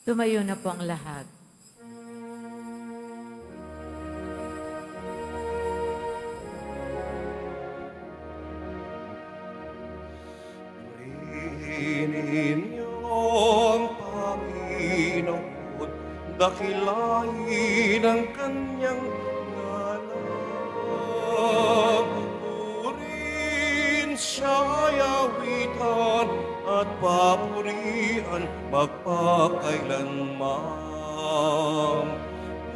Tumayo na po ang lahat. Purihin niyong Panginoon, dakilain ang kanyang ngalan. Purihin siya'y awitan at papurihan magpakailanman.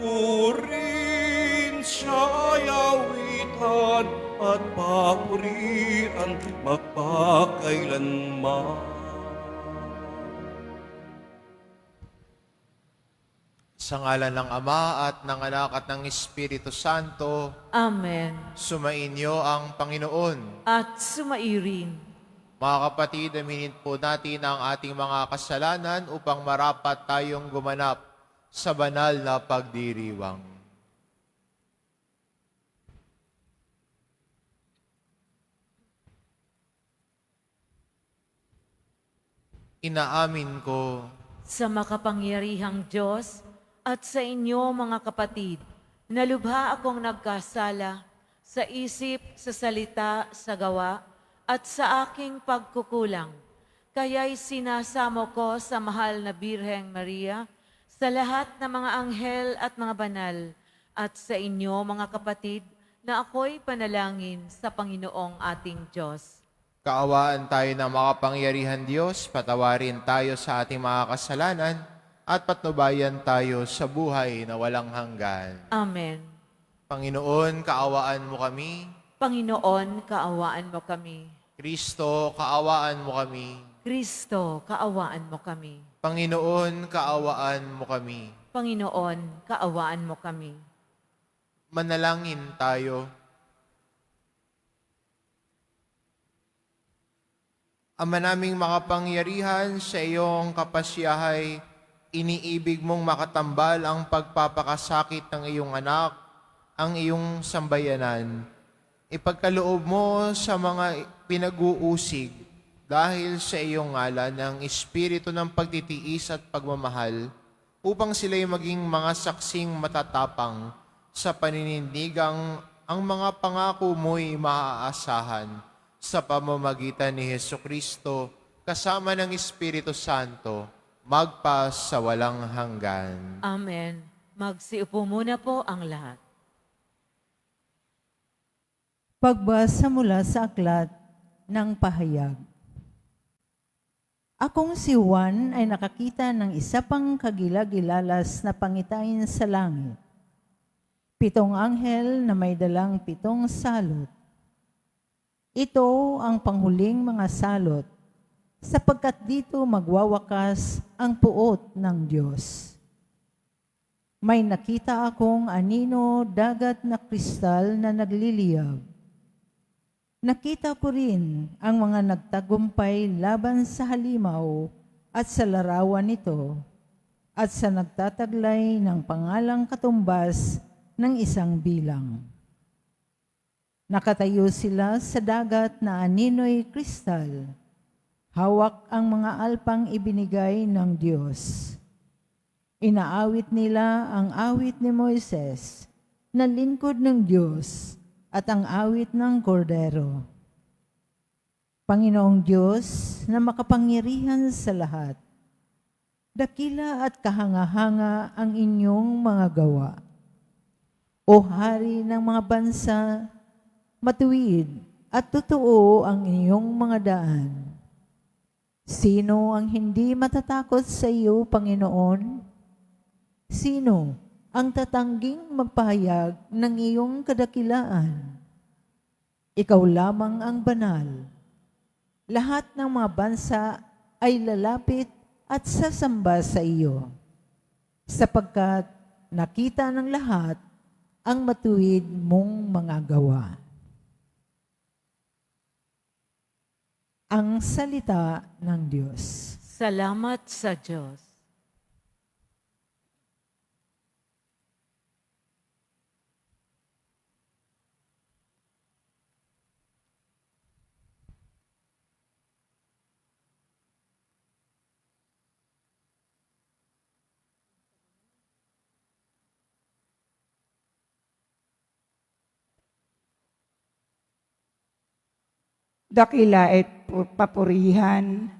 Purihin siya'y awitan at papurihan magpakailanman. Sa ngalan ng Ama at ng Anak at ng Espiritu Santo, Amen. sumainyo ang Panginoon. At sumairin. Mga kapatid, aminin po natin ang ating mga kasalanan upang marapat tayong gumanap sa banal na pagdiriwang. Inaamin ko Sa makapangyarihang Diyos at sa inyo mga kapatid, na lubha akong nagkasala sa isip, sa salita, sa gawa, at sa aking pagkukulang. Kaya'y sinasamo ko sa mahal na Birheng Maria, sa lahat ng mga anghel at mga banal, at sa inyo mga kapatid, na ako'y panalangin sa Panginoong ating Diyos. kaawaan tayo ng makapangyarihan Diyos, patawarin tayo sa ating mga kasalanan, at patnubayan tayo sa buhay na walang hanggan. Amen. Panginoon, kaawaan mo kami. Panginoon, kaawaan mo kami. Kristo, kaawaan mo kami. Kristo, kaawaan mo kami. Panginoon, kaawaan mo kami. Panginoon, kaawaan mo kami. Manalangin tayo. Ama naming makapangyarihan, sa iyong kapasyahay, iniibig mong makatambal ang pagpapakasakit ng iyong anak, ang iyong sambayanan. Ipagkaloob mo sa mga pinag-uusig dahil sa iyong ngalan ng espiritu ng pagtitiis at pagmamahal upang sila'y maging mga saksing matatapang sa paninindigang ang mga pangako mo'y maaasahan sa pamamagitan ni Hesukristo kasama ng Espiritu Santo magpa sa walang hanggan. Amen. Magsiupo muna po ang lahat. Pagbasa mula sa aklat ng pahayag. Akong si Juan ay nakakita ng isa pang kagilagilalas na pangitain sa langit. 7 anghel na may dalang 7 salot. Ito ang panghuling mga salot, sapagkat dito magwawakas ang puot ng Diyos. May nakita akong anino dagat na kristal na nagliliyab. Nakita ko rin ang mga nagtagumpay laban sa halimaw at sa larawan nito at sa nagtataglay ng pangalang katumbas ng isang bilang. Nakatayo sila sa dagat na anino'y kristal. Hawak ang mga alpang ibinigay ng Diyos. Inaawit nila ang awit ni Moises na lingkod ng Diyos at ang awit ng Kordero. Panginoong Diyos na makapangyarihan sa lahat, dakila at kahanga-hanga ang inyong mga gawa. O Hari ng mga bansa, matuwid at totoo ang inyong mga daan. Sino ang hindi matatakot sa iyo, Panginoon? Sino ang tatangging magpahayag ng iyong kadakilaan? Ikaw lamang ang banal. Lahat ng mga bansa ay lalapit at sasamba sa iyo, sapagkat nakita ng lahat ang matuwid mong mga gawa. Ang salita ng Diyos. Salamat sa Diyos. dakila at papurihan,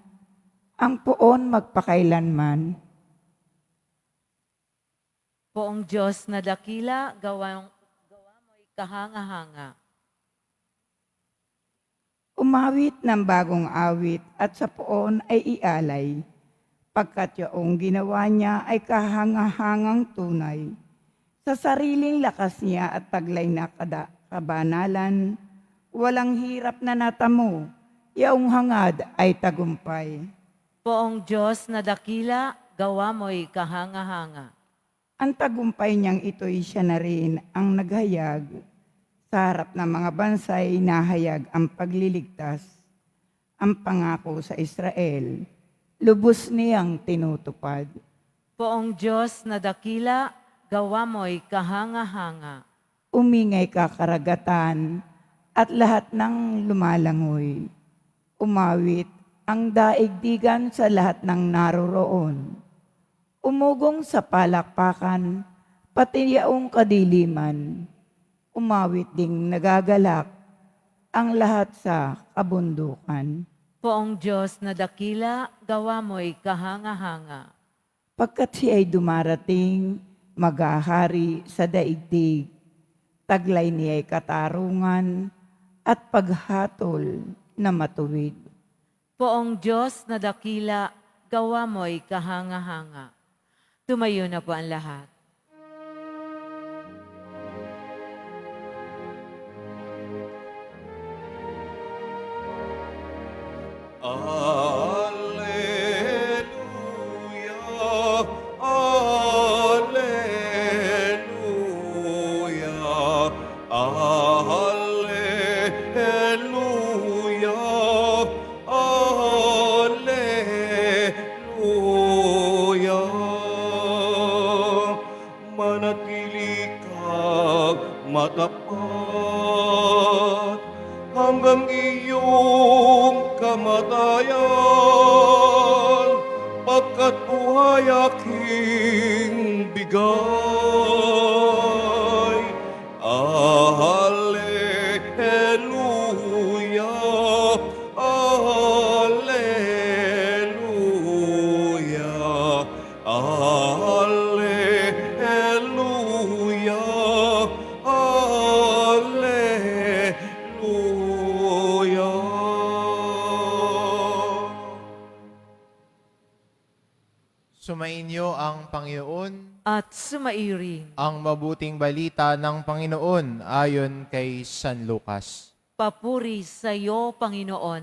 ang poon magpakailanman. Poong Diyos na dakila, gawa mo'y kahanga-hanga. Umawit ng bagong awit at sa poon ay ialay, pagkat yaong ginawa niya ay kahangahangang tunay. Sa sariling lakas niya at taglay na kabanalan, walang hirap na natamo, yaong hangad ay tagumpay. Poong Diyos na dakila, gawa mo'y kahanga-hanga. Ang tagumpay niyang ito'y siya na rin ang naghayag. Sa harap ng mga bansay nahayag ang pagliligtas. Ang pangako sa Israel, lubos niyang tinutupad. Poong Diyos na dakila, gawa mo'y kahanga-hanga. Umingay ka karagatan at lahat ng lumalangoy. Umawit ang daigdigan sa lahat ng naroroon. Umugong sa palakpakan, pati yaong kadiliman. Umawit ding nagagalak ang lahat sa kabundukan. Poong Diyos na dakila, gawa mo'y kahanga-hanga. Pagkat siya ay dumarating, maghahari sa daigdig. Taglay niya ay katarungan at paghatol na matuwid. Poong Diyos na dakila, gawa mo'y kahanga-hanga. Tumayo na po ang lahat. Alleluia, alleluia, alleluia, alleluia. Manatili kang matapat hanggang iyong kamatayan, pagkat buhay aking bigay. Alleluia, alleluia, alleluia, alleluia. Sumainyo ang Panginoon, At sumairing, ang mabuting balita ng Panginoon ayon kay San Lucas. papuri sa iyo, Panginoon.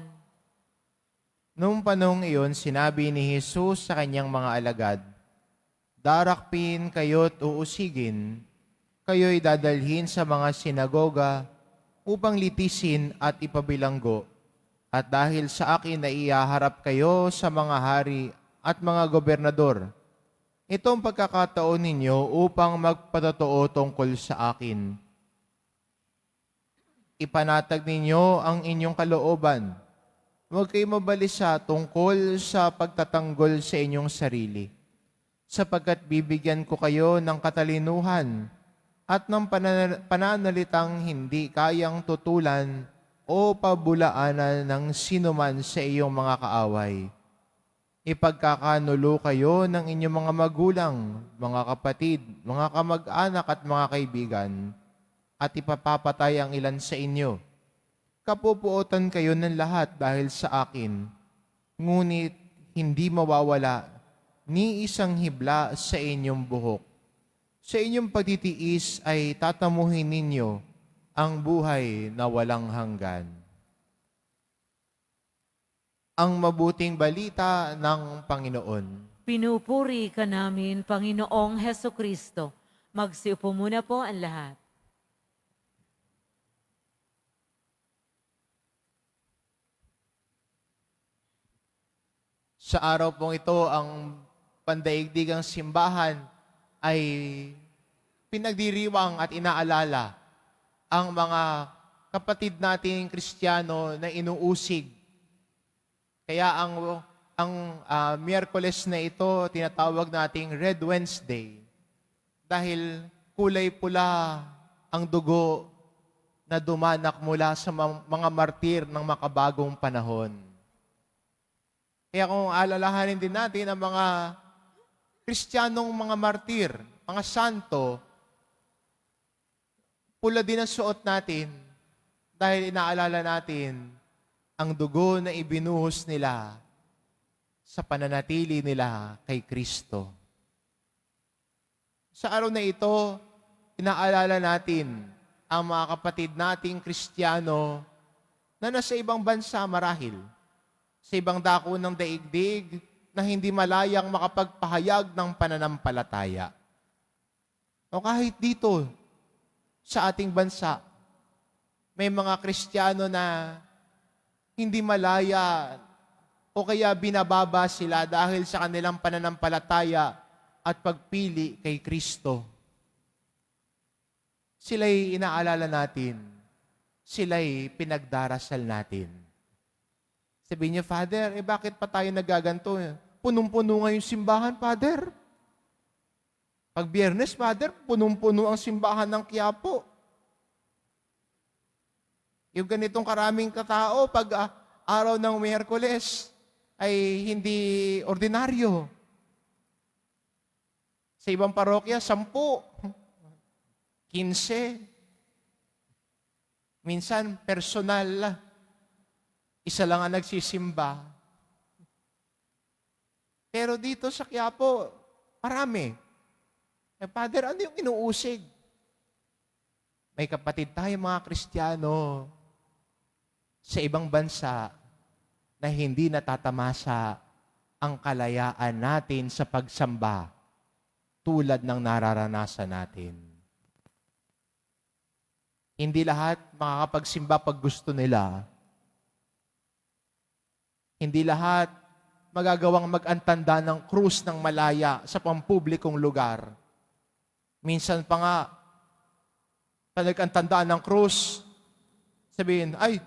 Noong panong iyon, sinabi ni Jesus sa kanyang mga alagad, "Darakpin kayo't uusigin, kayo'y dadalhin sa mga sinagoga upang litisin at ipabilanggo. At dahil sa akin na iyaharap kayo sa mga hari at mga gobernador, itong pagkakataon ninyo upang magpatotoo tungkol sa akin. Ipanatag ninyo ang inyong kalooban. Huwag kayo mabalisa tungkol sa pagtatanggol sa inyong sarili, sapagkat bibigyan ko kayo ng katalinuhan at ng pananalitang hindi kayang tutulan o pabulaanan ng sinuman sa iyong mga kaaway. Ipagkakanulo kayo ng inyong mga magulang, mga kapatid, mga kamag-anak at mga kaibigan, at ipapapatay ang ilan sa inyo. Kapupuotan kayo ng lahat dahil sa akin, ngunit hindi mawawala ni isang hibla sa inyong buhok. Sa inyong pagtitiis ay tatamuhin ninyo ang buhay na walang hanggan." Ang mabuting balita ng Panginoon. Pinupuri ka namin, Panginoong Heso Kristo. Magsiupo muna po ang lahat. Sa araw pong ito, ang pandaigdigang simbahan ay pinagdiriwang at inaalala ang mga kapatid nating Kristiyano na inuusig. Kaya ang Miyerkules na ito tinatawag nating Red Wednesday dahil kulay pula ang dugo na dumanak mula sa mga martir ng makabagong panahon. Kaya kung alalahanin din natin ang mga Kristiyanong mga martir, mga santo, pula din ang suot natin dahil inaalala natin ang dugo na ibinuhos nila sa pananatili nila kay Kristo. Sa araw na ito, inaalala natin ang mga kapatid nating Kristiyano na nasa ibang bansa marahil, sa ibang dako ng daigdig na hindi malayang makapagpahayag ng pananampalataya. O kahit dito, sa ating bansa, may mga Kristiyano na hindi malaya o kaya binababa sila dahil sa kanilang pananampalataya at pagpili kay Kristo. Sila'y inaalala natin. Sila'y pinagdarasal natin. Sabihin niyo, Father, bakit pa tayo nagaganto? Punong-puno nga yung simbahan, Father. Pag Biyernes, Father, punong-puno ang simbahan ng Quiapo. Yung ganitong karaming katao, pag araw ng Miyerkules, ay hindi ordinaryo. Sa ibang parokya, 10, 15. Minsan, personal. Isa lang ang nagsisimba. Pero dito sa Quiapo, marami. Father, ano yung inuusig? May kapatid tayo mga Kristiyano sa ibang bansa na hindi natatamasa ang kalayaan natin sa pagsamba tulad ng nararanasan natin. Hindi lahat makakapagsimba pag gusto nila. Hindi lahat magagawang mag-antanda ng krus ng malaya sa pampublikong lugar. Minsan pa nga, sa nag-antandaan ng krus, sabihin, ay,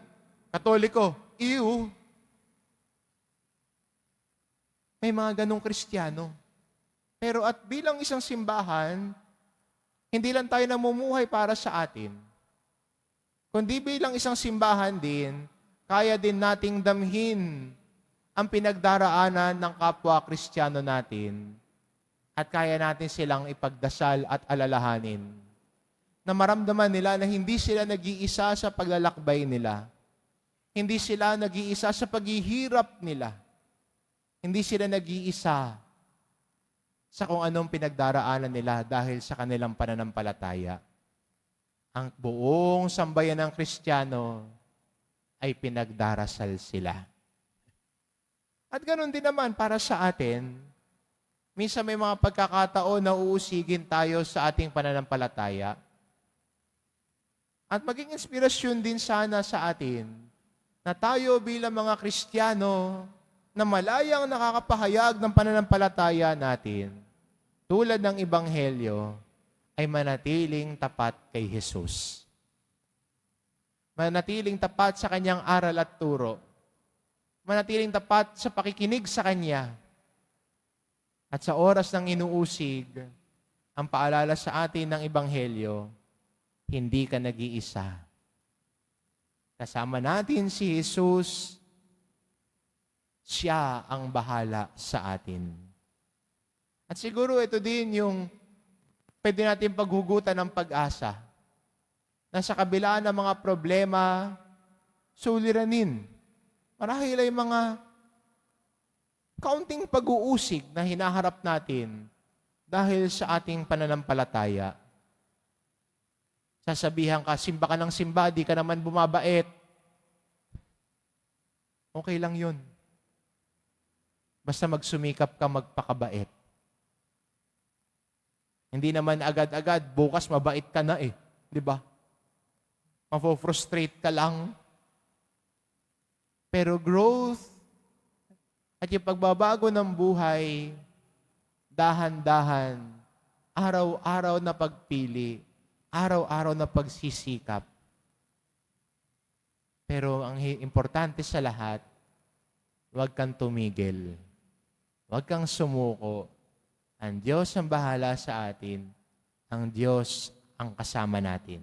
Katoliko, iyo. May mga ganong Kristiyano. Pero at bilang isang simbahan, hindi lang tayo namumuhay para sa atin, kundi bilang isang simbahan din, kaya din nating damhin ang pinagdaraanan ng kapwa Kristiyano natin at kaya natin silang ipagdasal at alalahanin na maramdaman nila na hindi sila nag-iisa sa paglalakbay nila. Hindi sila nag-iisa sa paghihirap nila. Hindi sila nag-iisa sa kung anong pinagdaraanan nila dahil sa kanilang pananampalataya. Ang buong sambayan ng Kristiyano ay pinagdarasal sila. At ganoon din naman para sa atin, minsan may mga pagkakataon na uusigin tayo sa ating pananampalataya. At maging inspirasyon din sana sa atin na tayo bilang mga Kristiyano na malayang nakakapahayag ng pananampalataya natin, tulad ng Ebanghelyo, ay manatiling tapat kay Jesus. Manatiling tapat sa kanyang aral at turo. Manatiling tapat sa pakikinig sa kanya. At sa oras ng inuusig, ang paalala sa atin ng Ebanghelyo, hindi ka nag-iisa. Kasama natin si Jesus, siya ang bahala sa atin. At siguro ito din yung pwede natin paghugutan ng pag-asa na sa kabila ng mga problema, suliranin. Marahil ay mga kaunting pag-uusig na hinaharap natin dahil sa ating pananampalataya. Sasabihan ka, simba ka ng simba, di ka naman bumabait. Okay lang yun. Basta magsumikap ka magpakabait. Hindi naman agad-agad, bukas mabait ka na eh. Di ba? Mafo-frustrate ka lang. Pero growth at yung pagbabago ng buhay, dahan-dahan, araw-araw na pagpili, araw-araw na pagsisikap. Pero ang importante sa lahat, huwag kang tumigil. Huwag kang sumuko. Ang Diyos ang bahala sa atin. Ang Diyos ang kasama natin.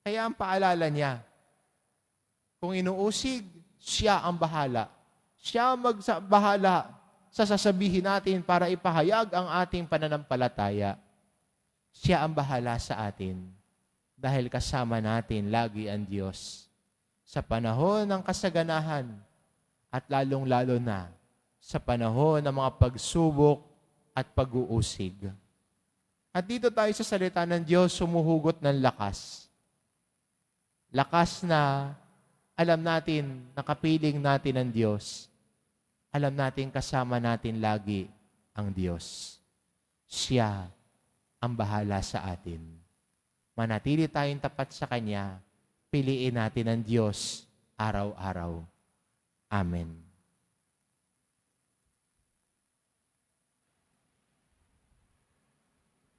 Kaya ang paalala niya, kung inuusig, siya ang bahala. Siya bahala sa sasabihin natin para ipahayag ang ating pananampalataya. Siya ang bahala sa atin dahil kasama natin lagi ang Diyos sa panahon ng kasaganahan at lalong-lalo na sa panahon ng mga pagsubok at pag-uusig. At dito tayo sa salita ng Diyos sumuhugot ng lakas. Lakas na alam natin, nakapiling natin ang Diyos. Alam natin kasama natin lagi ang Diyos. Siya ang bahala sa atin. Manatili tayong tapat sa Kanya. Piliin natin ang Diyos araw-araw. Amen.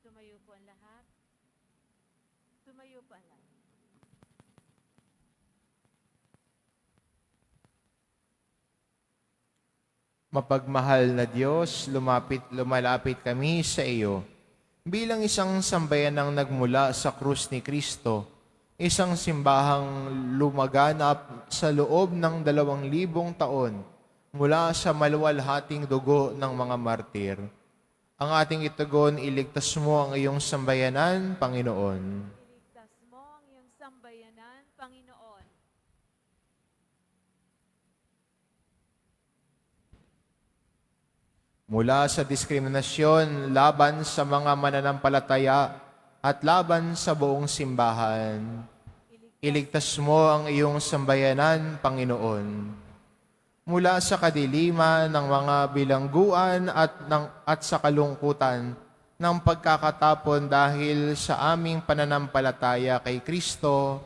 Tumayo po ang lahat. Tumayo po ang lahat. Mapagmahal na Diyos, lumalapit kami sa iyo. Bilang isang sambayanang nagmula sa krus ni Kristo, isang simbahang lumaganap sa loob ng 2,000 taon mula sa maluwalhating dugo ng mga martir. Ang ating itugon, iligtas mo ang iyong sambayanan, Panginoon. Iligtas mo ang iyong sambayanan, Panginoon. Mula sa diskriminasyon laban sa mga mananampalataya at laban sa buong simbahan, iligtas mo ang iyong sambayanan, Panginoon. Mula sa kadiliman ng mga bilangguan at sa kalungkutan ng pagkakatapon dahil sa aming pananampalataya kay Kristo,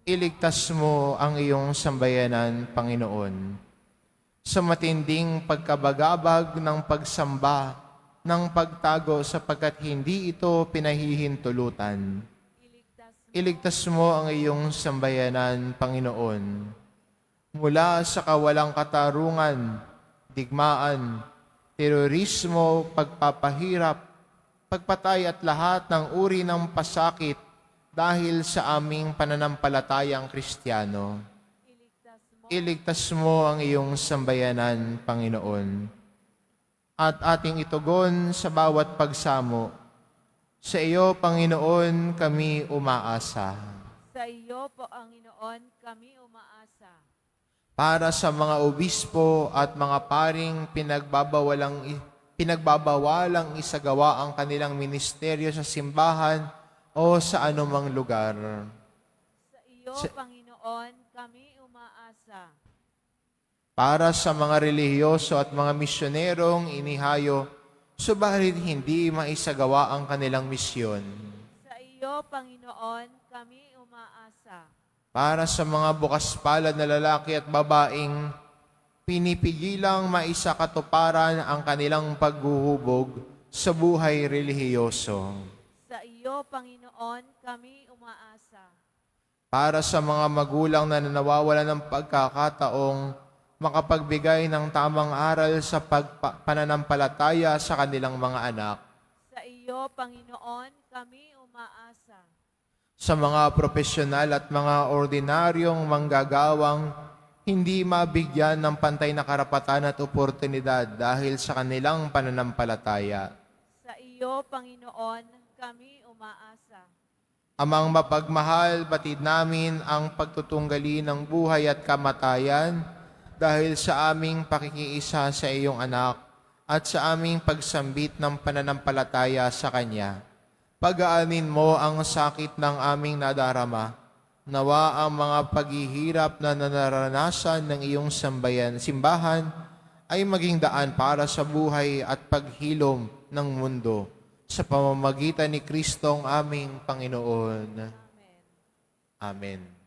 iligtas mo ang iyong sambayanan, Panginoon. Sa matinding pagkabagabag ng pagsamba, ng pagtago sapagkat hindi ito pinahihintulutan. Iligtas mo ang iyong sambayanan, Panginoon. Mula sa kawalang katarungan, digmaan, terorismo, pagpapahirap, pagpatay at lahat ng uri ng pasakit dahil sa aming pananampalatayang Kristiyano. Iligtas mo ang iyong sambayanan, Panginoon. At ating itugon sa bawat pagsamo. Sa iyo, Panginoon, kami umaasa. Sa iyo, Panginoon, kami umaasa. Para sa mga obispo at mga paring pinagbabawalang isagawa ang kanilang ministeryo sa simbahan o sa anumang lugar. Sa iyo, Panginoon, kami umaasa. Para sa mga relihiyoso at mga misyonerong inihayo, subalit hindi maisagawa ang kanilang misyon. Sa iyo, Panginoon, kami umaasa. Para sa mga bukas palad na lalaki at babaeng pinipigilang maisakatuparan ang kanilang paghuhubog sa buhay relihiyoso. Sa iyo, Panginoon, kami umaasa. Para sa mga magulang na nawawalan ng pagkakataong makapagbigay ng tamang aral sa pananampalataya sa kanilang mga anak. Sa iyo, Panginoon, kami umaasa. Sa mga profesional at mga ordinaryong manggagawang hindi mabigyan ng pantay na karapatan at oportunidad dahil sa kanilang pananampalataya. Sa iyo, Panginoon, kami umaasa. Amang mapagmahal, batid namin ang pagtutunggali ng buhay at kamatayan dahil sa aming pakikiisa sa iyong anak at sa aming pagsambit ng pananampalataya sa Kanya. Pagaanin mo ang sakit ng aming nadarama. Nawa ang mga paghihirap na naranasan ng iyong simbahan ay maging daan para sa buhay at paghilom ng mundo sa pamamagitan ni Kristong aming Panginoon. Amen.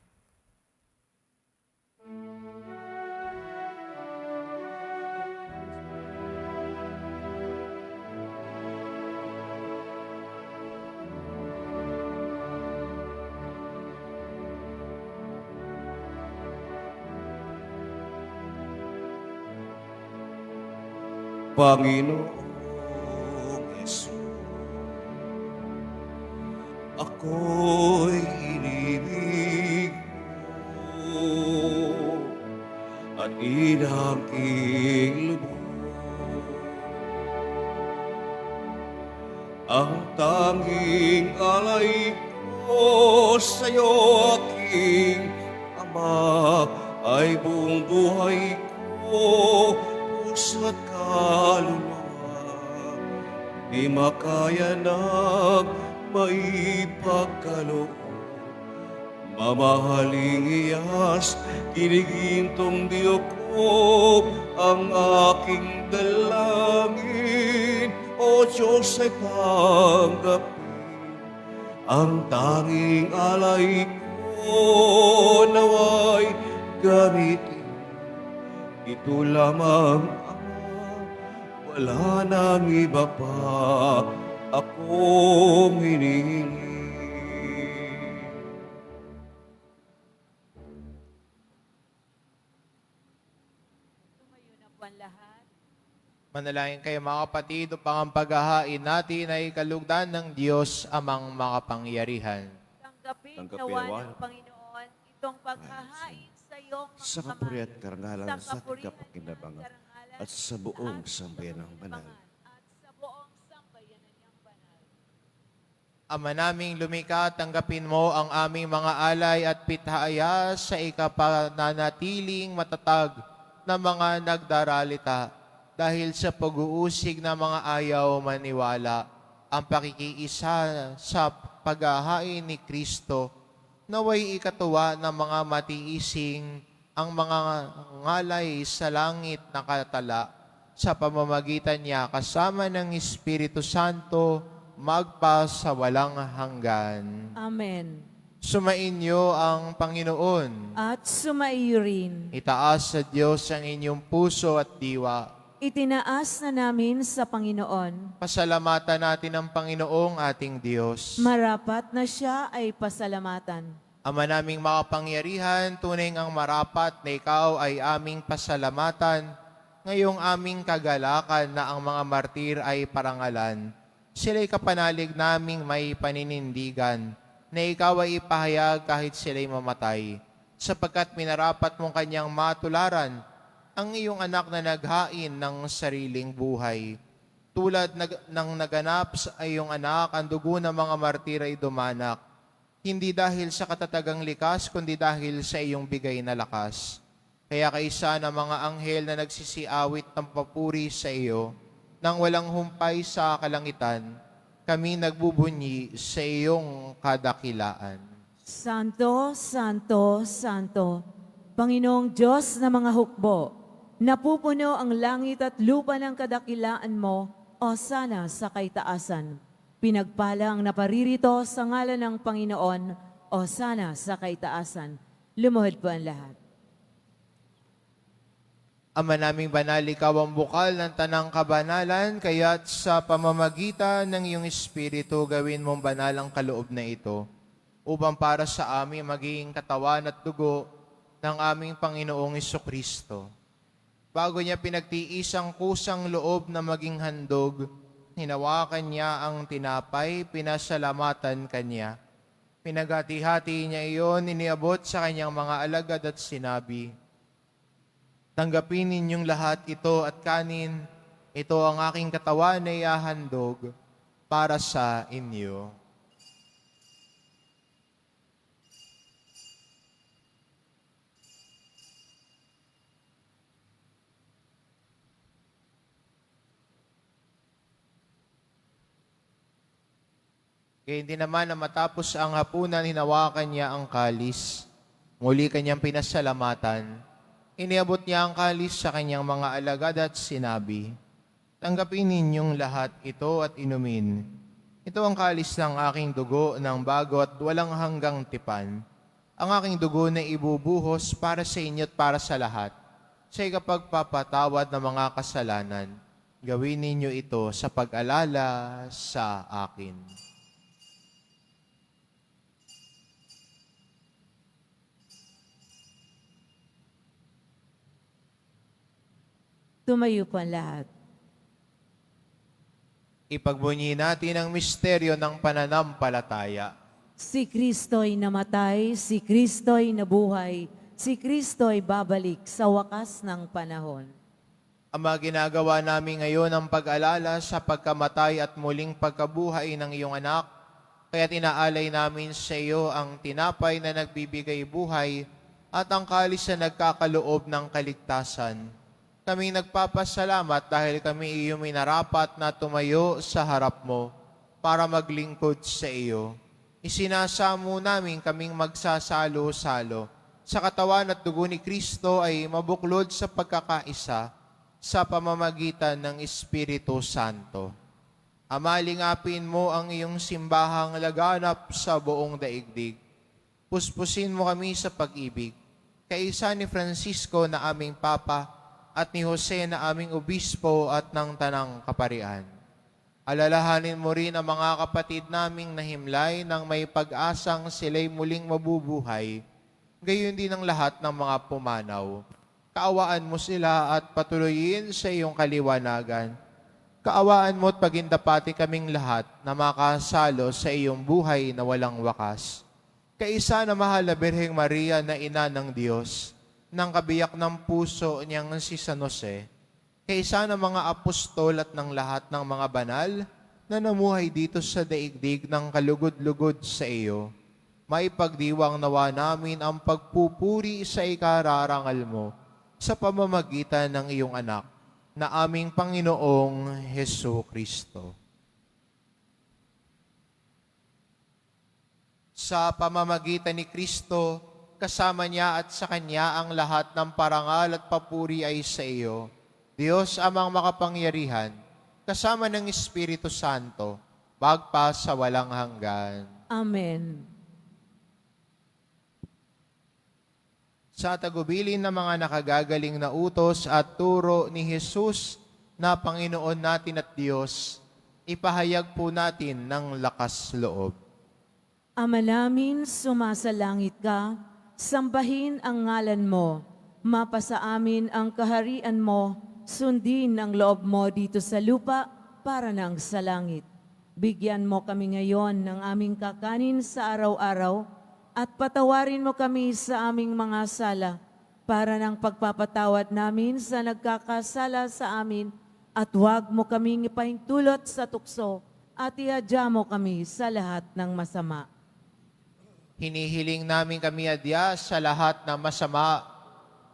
Panginoong Yesus, ako'y inibig mo at inangking lubos. Ang tanging alay ko sa'yo, aking Ama, ay buong buhay ko, puso't kaluluwa. Di makaya ng maipagkaloob. Mamahaling iyas, kinigintong diyokob ang aking dalangin. O Diyos ay tanggapin ang tanging alay ko, naway gamitin. Ito lamang, Ama, wala nang iba pa akong hinihingi. Tumayo na po ang lahat. Manalangin kayo mga kapatid upang ang paghahain natin ay kalugdan ng Diyos amang makapangyarihan. Tanggapin Tanggapin nawa nawa ng Panginoon itong paghahain sa iyong mga Sa kamay. kapuri at karangalan Sa sa kapurihan kapakinabangan at karangalan at sa buong at sambayanang banal. At sa buong sambayanan niyang banal. Ama naming lumikha, tanggapin mo ang aming mga alay at pitahaya sa ikapananatiling matatag na mga nagdaralita dahil sa pag-uusig ng mga ayaw maniwala, ang pakikiisa sa paghahain ni Kristo, naway ikatuwa ng mga matiising ang mga ngalay sa langit na katala sa pamamagitan niya kasama ng Espiritu Santo magpa sa walang hanggan. Amen. Sumainyo ang Panginoon. At sumaiyo rin. Itaas sa Diyos ang inyong puso at diwa. Itinaas na namin sa Panginoon. Pasalamatan natin ang Panginoong ating Diyos. Marapat na siya ay pasalamatan. Ama naming makapangyarihan, tunay ang marapat na ikaw ay aming pasalamatan. Ngayong aming kagalakan na ang mga martir ay parangalan. Sila'y kapanalig naming may paninindigan, na ikaw ay ipahayag kahit sila'y mamatay, sapagkat minarapat mong kanyang matularan ang iyong anak na naghain ng sariling buhay. Tulad ng naganap sa iyong anak, ang dugo ng mga martir ay dumanak, hindi dahil sa katatagang likas, kundi dahil sa iyong bigay na lakas. Kaya kaisa ng mga anghel na nagsisiawit ng papuri sa iyo, nang walang humpay sa kalangitan, kami nagbubunyi sa iyong kadakilaan. Santo, Santo, Santo, Panginoong Diyos na mga hukbo, napupuno ang langit at lupa ng kadakilaan mo, o sana sa kaitaasan. Pinagpala ang naparirito sa ngalan ng Panginoon, o sana sa kaitaasan. Lumuhod po ang lahat. Ama naming banal, ikaw ang bukal ng tanang kabanalan, kaya't sa pamamagitan ng iyong Espiritu, gawin mong banal ang kaloob na ito, upang para sa amin maging katawan at dugo ng aming Panginoong Jesucristo. Bago niya pinagtiis ang kusang loob na maging handog, hinawakan niya ang tinapay, pinasalamatan kanya. Pinaghati-hati niya iyon, iniabot sa kanyang mga alagad at sinabi, tanggapin ninyong lahat ito at kanin, ito ang aking katawan na ihahandog para sa inyo. Kaya hindi naman na matapos ang hapunan, hinawakan niya ang kalis. Muli kanyang pinasalamatan. Iniabot niya ang kalis sa kanyang mga alagad at sinabi, tanggapin ninyong lahat ito at inumin. Ito ang kalis ng aking dugo ng bago at walang hanggang tipan. Ang aking dugo na ibubuhos para sa inyo at para sa lahat. Sa ikapagpapatawad ng mga kasalanan, gawin ninyo ito sa pag-alala sa akin. Tumayo po ang lahat. Ipagbunyi natin ang misteryo ng pananampalataya. Si Kristo'y namatay, si Kristo'y nabuhay, si Kristo'y babalik sa wakas ng panahon. Ama, ginagawa namin ngayon ang pag-alala sa pagkamatay at muling pagkabuhay ng iyong anak, kaya inaalay namin sa iyo ang tinapay na nagbibigay buhay at ang kalis na nagkakaloob ng kaligtasan. Kami nagpapasalamat dahil kami iyong minarapat na tumayo sa harap mo para maglingkod sa iyo. Isinasamo namin kaming magsasalo-salo sa katawan at dugo ni Kristo ay mabuklod sa pagkakaisa sa pamamagitan ng Espiritu Santo. Ama, lingapin mo ang iyong simbahang laganap sa buong daigdig. Puspusin mo kami sa pag-ibig. Kaisa ni Francisco na aming Papa at ni Jose na aming Obispo at ng Tanang Kaparian. Alalahanin mo rin ang mga kapatid naming nahimlay nang may pag-asang sila'y muling mabubuhay, gayon din ang lahat ng mga pumanaw. Kaawaan mo sila at patuloyin sa iyong kaliwanagan. Kaawaan mo at pagindapati kaming lahat na makasalo sa iyong buhay na walang wakas. Kaisa na mahal na Birheng Maria na ina ng Diyos, ng kabiyak ng puso niyang si San Jose, kaisa ng mga apostol at ng lahat ng mga banal na namuhay dito sa daigdig ng kalugod-lugod sa iyo, maipagdiwang nawa namin ang pagpupuri sa ikararangal mo sa pamamagitan ng iyong anak na aming Panginoong Hesu Kristo. Sa pamamagitan ni Kristo, kasama niya at sa Kanya ang lahat ng parangal at papuri ay sa iyo, Diyos amang makapangyarihan, kasama ng Espiritu Santo, magpa sa walang hanggan. Amen. Sa tagubilin ng mga nakagagaling na utos at turo ni Jesus na Panginoon natin at Diyos, ipahayag po natin ng lakas loob. Ama namin, sumasalangit ka, sambahin ang ngalan mo, mapasa amin ang kaharian mo, sundin ang loob mo dito sa lupa para nang sa langit. Bigyan mo kami ngayon ng aming kakanin sa araw-araw at patawarin mo kami sa aming mga sala para ng pagpapatawad namin sa nagkakasala sa amin at huwag mo kaming ipahintulot sa tukso at ihadya mo kami sa lahat ng masama. Hinihiling namin kami adya sa lahat ng masama,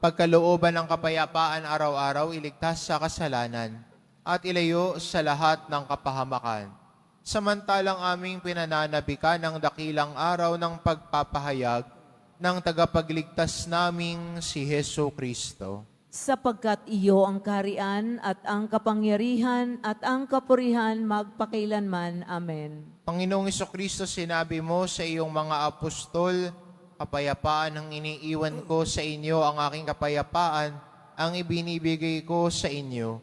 pagkalooban ng kapayapaan araw-araw, iligtas sa kasalanan, at ilayo sa lahat ng kapahamakan. Samantalang aming pinananabikan ng dakilang araw ng pagpapahayag ng tagapagligtas naming si Hesu Kristo. Sapagkat iyo ang kaharian at ang kapangyarihan at ang kapurihan magpakailanman. Amen. Panginoong Kristo, sinabi mo sa iyong mga apostol, kapayapaan ang iniiwan ko sa inyo, ang aking kapayapaan ang ibinibigay ko sa inyo.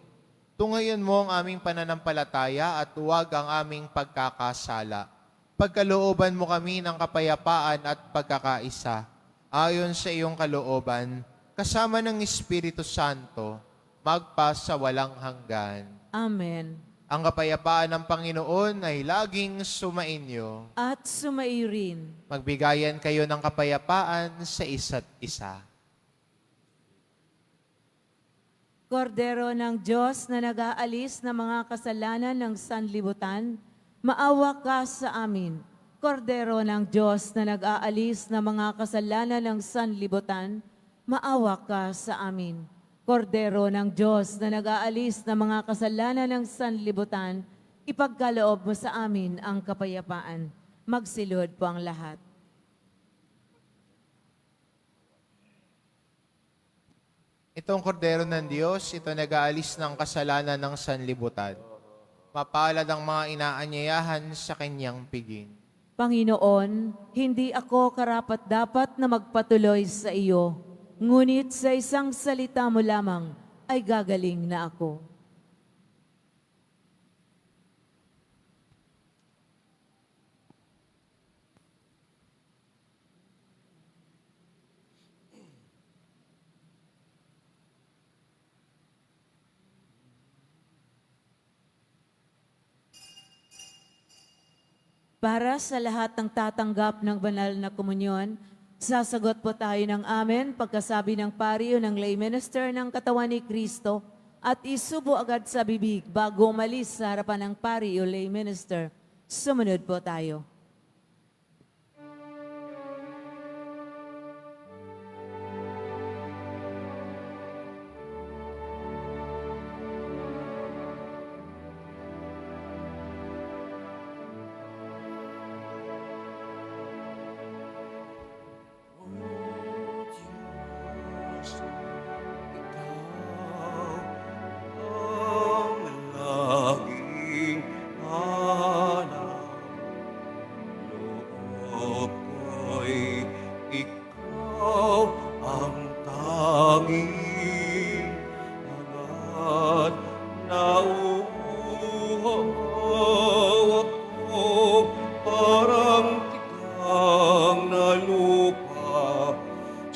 Tungayan mo ang aming pananampalataya at huwag ang aming pagkakasala. Pagkalooban mo kami ng kapayapaan at pagkakaisa, ayon sa iyong kalooban, kasama ng Espiritu Santo, magpa sa walang hanggan. Amen. Ang kapayapaan ng Panginoon ay laging sumainyo. At sumairin. Magbigayan kayo ng kapayapaan sa isa't isa. Kordero ng Diyos na nag-aalis ng mga kasalanan ng sanlibutan, maawa ka sa amin. Kordero ng Diyos na nag-aalis ng mga kasalanan ng sanlibutan, maawa ka sa amin. Kordero ng Diyos na nag-aalis ng mga kasalanan ng sanlibutan, ipagkaloob mo sa amin ang kapayapaan. Magsilod po ang lahat. Itong kordero ng Diyos, ito nag-aalis ng kasalanan ng sanlibutan. Mapalad ang mga inaanyayahan sa kanyang piging. Panginoon, hindi ako karapat-dapat na magpatuloy sa iyo, ngunit sa isang salita mo lamang ay gagaling na ako. Para sa lahat ng tatanggap ng banal na komunyon, sasagot po tayo ng amen pagkasabi ng pari o ng lay minister ng katawan ni Kristo at isubo agad sa bibig bago umalis sa harapan ng pari o lay minister. Sumunod po tayo.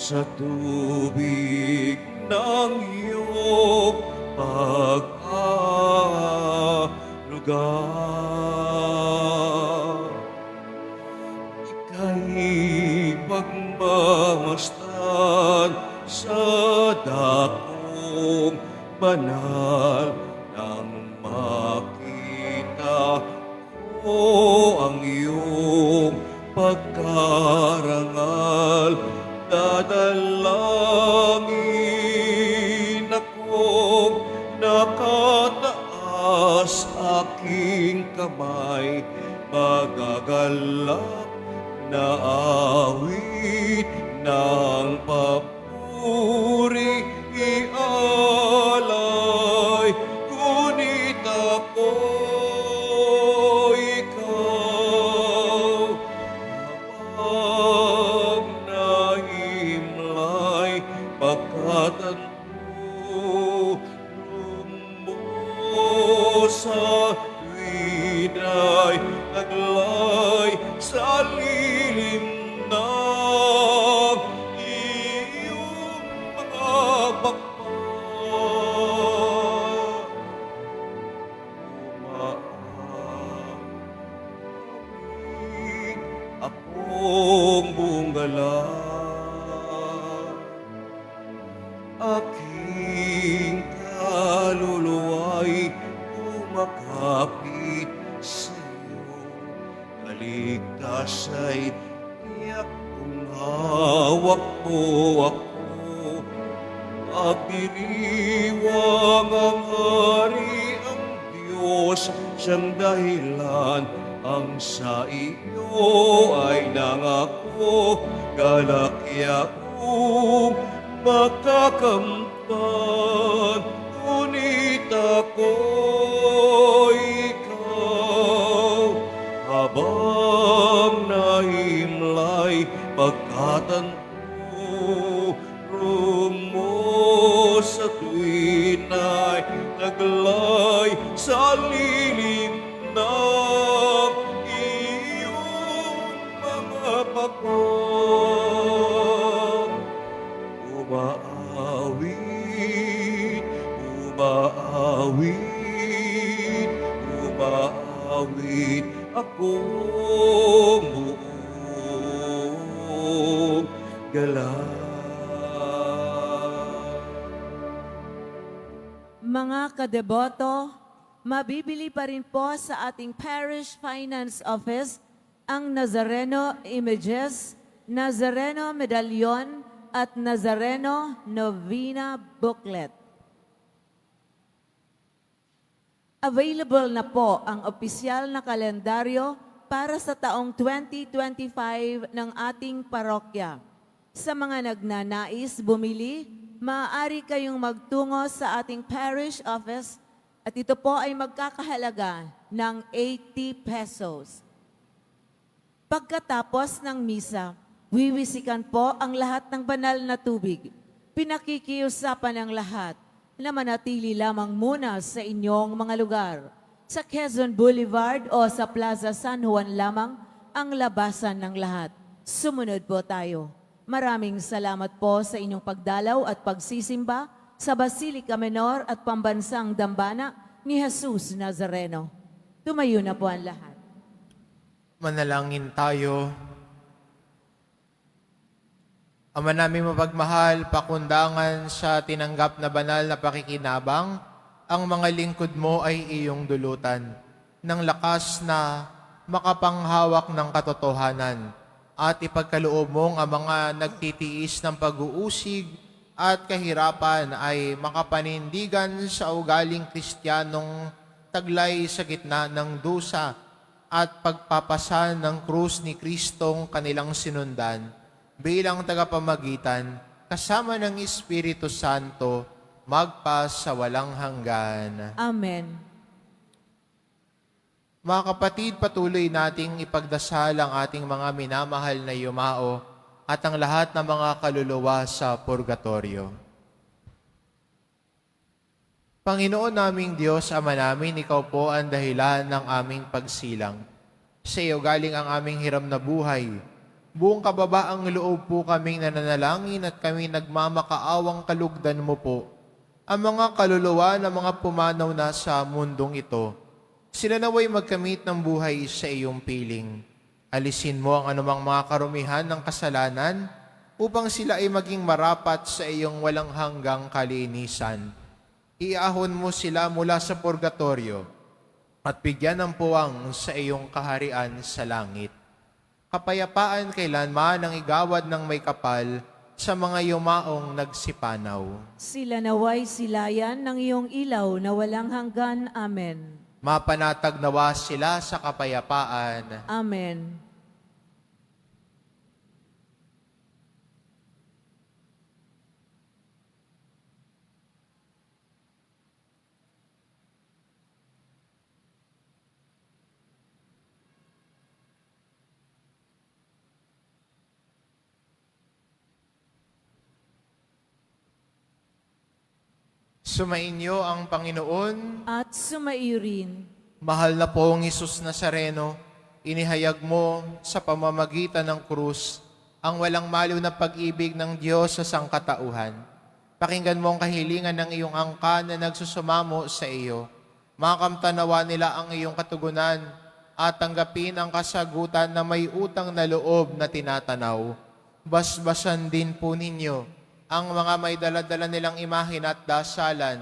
Sa tubig ng iyong pag-alugar. Ika'y pagmamasdan sa dakong banal nang makita ko ang iyong pagkarangal. Dadalangin akong nakataas aking kamay, magagalak na awit ng papuri ialay. Ngunit ako, ikaw, habang nahimlay pagkatanto mo sa tuwina'y naglay sa lilim ng iyong mga bakbak. Umaamit akong buong galang, aking kaluluwa'y kumakapit sa iyo. Kaligtas ay tiyak kung hawak mo ako. Pagdiriwang ang hari ang Diyos, siyang dahilan ang sa iyo ay nangako. Galakyaong makakamtan, ngunit ako, ikaw, habang nahimlay pagkatanto mo sa tuwina'y naglay sa lilim ng iyong mga bakbak. Umaawit, umaawit, umaawit akong buong galang. Mga kadeboto, mabibili pa rin po sa ating Parish Finance Office ang Nazareno Images, Nazareno Medallion at Nazareno Novena Booklet. Available na po ang opisyal na kalendaryo para sa taong 2025 ng ating parokya. Sa mga nagnanais bumili, maaari kayong magtungo sa ating parish office at ito po ay magkakahalaga ng 80 pesos. Pagkatapos ng misa, wiwisikan po ang lahat ng banal na tubig. Pinakikiusapan ng lahat na manatili lamang muna sa inyong mga lugar. Sa Quezon Boulevard o sa Plaza San Juan lamang ang labasan ng lahat. Sumunod po tayo. Maraming salamat po sa inyong pagdalaw at pagsisimba sa Basilica Menor at Pambansang Dambana ni Jesus Nazareno. Tumayo na po ang lahat. Manalangin tayo. Ama namin mapagmahal, pakundangan sa tinanggap na banal na pakikinabang, ang mga lingkod mo ay iyong dulutan ng lakas na makapanghawak ng katotohanan at ipagkaloob mong ang mga nagtitiis ng pag-uusig at kahirapan ay makapanindigan sa ugaling Kristiyanong taglay sa gitna ng dusa at pagpapasan ng krus ni Kristong kanilang sinundan bilang tagapamagitan kasama ng Espiritu Santo magpas sa walang hanggan. Amen. Mga kapatid, patuloy nating ipagdasal ang ating mga minamahal na yumao at ang lahat ng mga kaluluwa sa purgatorio. Panginoon naming Diyos, Ama namin, Ikaw po ang dahilan ng aming pagsilang. Sa iyo galing ang aming hiram na buhay. Buong kababaang loob po kaming nananalangin at kami nagmamakaawang kalugdan mo po. Ang mga kaluluwa na mga pumanaw na sa mundong ito, sila naway magkamit ng buhay sa iyong piling. Alisin mo ang anumang mga karumihan ng kasalanan upang sila ay maging marapat sa iyong walang hanggang kalinisan. Iahon mo sila mula sa purgatorio at bigyan ng puwang sa iyong kaharian sa langit. Kapayapaan kailanman ang igawad ng may kapal sa mga yumaong nagsipanaw. Sila naway silayan ng iyong ilaw na walang hanggan. Amen. Mapanatag nawa sila sa kapayapaan. Amen. Sumainyo ang Panginoon. At sumairin. Mahal na pong Hesus Nazareno, inihayag mo sa pamamagitan ng krus ang walang maliw na pag-ibig ng Diyos sa sangkatauhan. Pakinggan mo ang kahilingan ng iyong angkan na nagsusumamo sa iyo. Makamtanawa nila ang iyong katugunan at tanggapin ang kasagutan na may utang na loob na tinatanaw. Basbasan din po ninyo ang mga may dala-dala nilang imahin at dasalan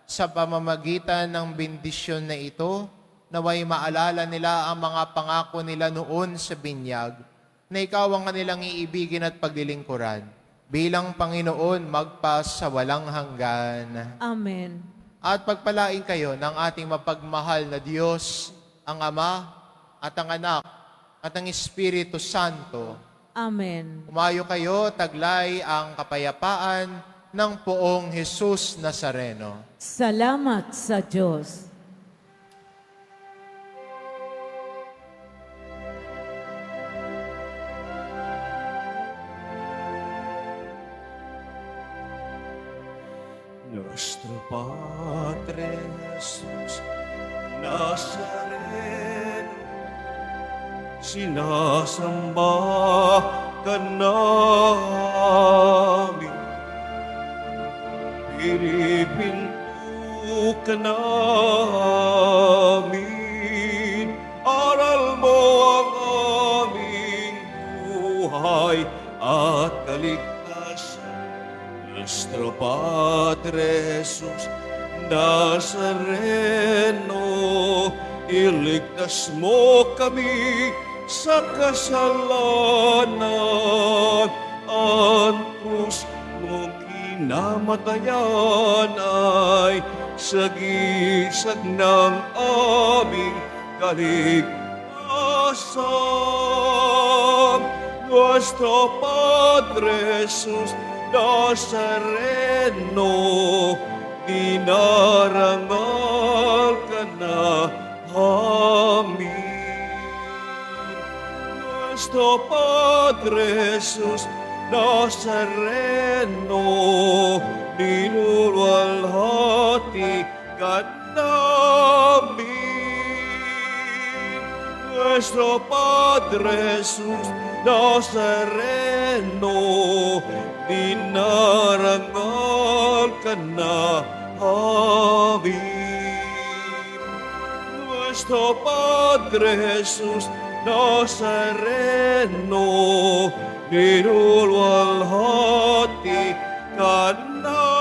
sa pamamagitan ng bendisyon na ito, naway maalala nila ang mga pangako nila noon sa binyag, na ikaw ang kanilang iibigin at paglilingkuran, bilang Panginoon magpas sa walang hanggan. Amen. At pagpalain kayo ng ating mapagmahal na Diyos, ang Ama at ang Anak at ang Espiritu Santo. Amen. Umayo kayo, taglay ang kapayapaan ng poong Hesus Nazareno. Salamat sa Diyos. Nuestro Padre Jesús Nazareno, sinasamba ka namin, pinipinto ka namin, aral mo ang aming buhay at kaligtasan. Nuestro Padre Jesús Nazareno, iligtas mo kami sa kasalanan. Ang krus mong kinamatayan ay sagisag ng aming kaligtasan. Nuestro Padre Jesus Nazareno, dinarangal ka na amin. Nuestro Padre Jesus Nazareno, dinulwalhati ka namin. Nuestro Padre Jesus Nazareno, dinarangal ka na amin. Cristo, Padre Jesus Nazareno, minulwalhati ka na